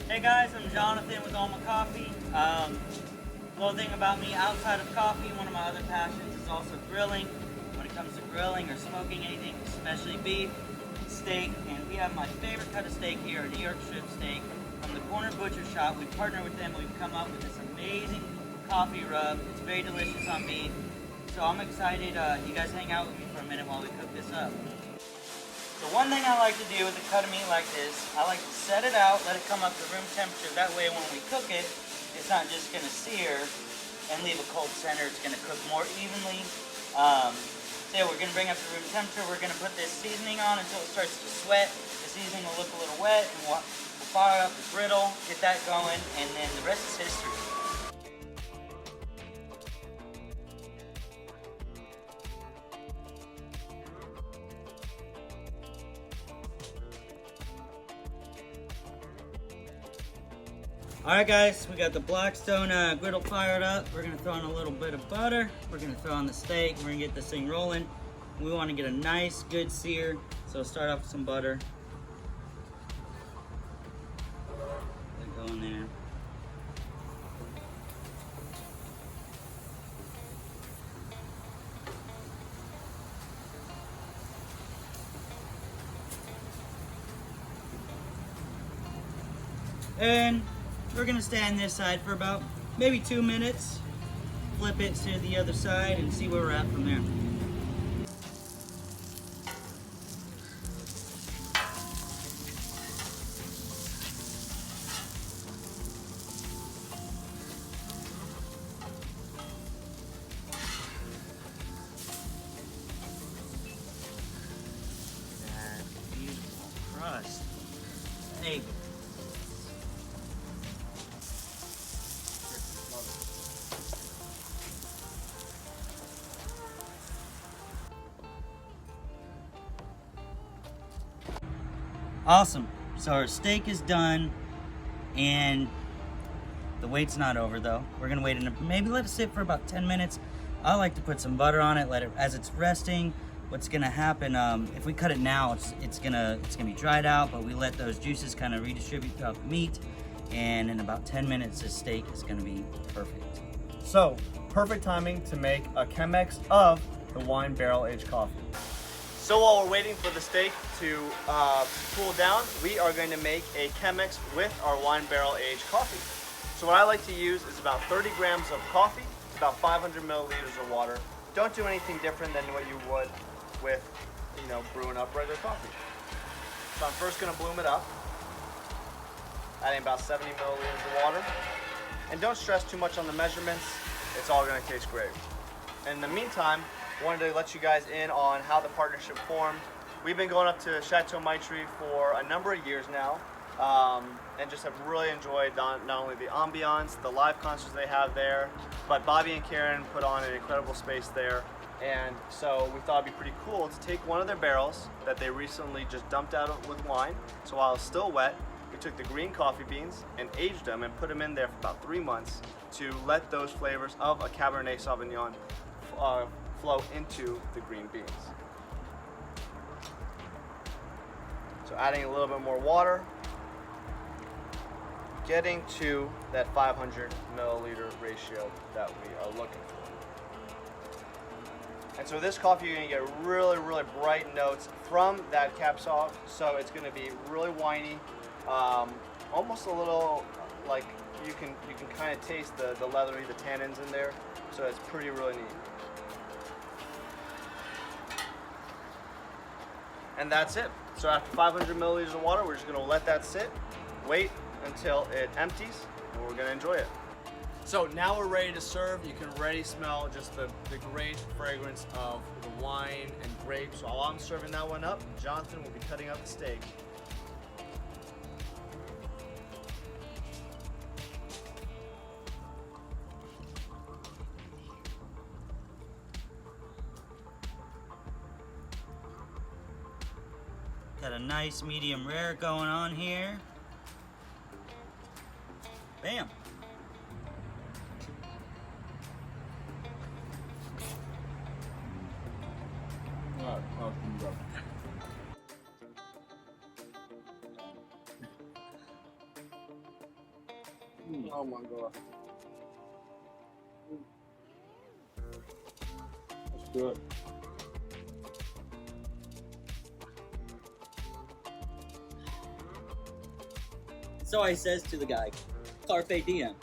Hey guys, I'm Jonathan with Alma Coffee. Little thing about me, outside of coffee, one of my other passions is also grilling. When it comes to grilling or smoking anything, especially beef, steak, and we have my favorite cut of steak here, a New York strip steak from the Corner Butcher Shop. We partner with them. We've come up with this amazing coffee rub. It's very delicious on beef. So I'm excited. You guys hang out with me for a minute while we cook this up. So one thing I like to do with a cut of meat like this, I like to set it out, let it come up to room temperature. That way when we cook it, it's not just going to sear and leave a cold center. It's going to cook more evenly. So yeah, we're going to bring up to room temperature. We're going to put this seasoning on until it starts to sweat. The seasoning will look a little wet, and we'll fire up the griddle, get that going, and then the rest is history. Alright guys, we got the Blackstone griddle fired up. We're going to throw in a little bit of butter. We're going to throw on the steak. We're going to get this thing rolling. We want to get a nice, good sear. So start off with some butter. Let it go in there. And we're gonna stay on this side for about maybe 2 minutes. Flip it to the other side and see where we're at from there. That beautiful crust. Hey. Awesome. So our steak is done, and the wait's not over though. We're gonna wait and maybe let it sit for about 10 minutes. I like to put some butter on it, let it as it's resting. What's gonna happen? If we cut it now, it's gonna be dried out, but we let those juices kind of redistribute throughout the meat, and in about 10 minutes, this steak is gonna be perfect. So, perfect timing to make a Chemex of the wine barrel aged coffee. So while we're waiting for the steak to cool down, we are going to make a Chemex with our wine barrel aged coffee. So what I like to use is about 30 grams of coffee, about 500 milliliters of water. Don't do anything different than what you would with, brewing up regular coffee. So I'm first going to bloom it up, adding about 70 milliliters of water. And don't stress too much on the measurements. It's all going to taste great. In the meantime, wanted to let you guys in on how the partnership formed. We've been going up to Chateau Meichtry for a number of years now, and just have really enjoyed not only the ambiance, the live concerts they have there, but Bobby and Karen put on an incredible space there. And so we thought it'd be pretty cool to take one of their barrels that they recently just dumped out with wine. So while it's still wet, we took the green coffee beans and aged them and put them in there for about 3 months to let those flavors of a Cabernet Sauvignon flow into the green beans. So adding a little bit more water, getting to that 500 milliliter ratio that we are looking for. And so this coffee, you're gonna get really, really bright notes from that Cab Sauv. So it's gonna be really winey, almost a little like you can kind of taste the leathery, the tannins in there. So it's pretty really neat. And that's it. So after 500 milliliters of water, we're just gonna let that sit, wait until it empties, and we're gonna enjoy it. So now we're ready to serve. You can already smell just the great fragrance of the wine and grapes. So while I'm serving that one up, Jonathan will be cutting up the steak. Got a nice medium rare going on here. Bam. Oh my god. That's good. So I says to the guy, Carpe diem.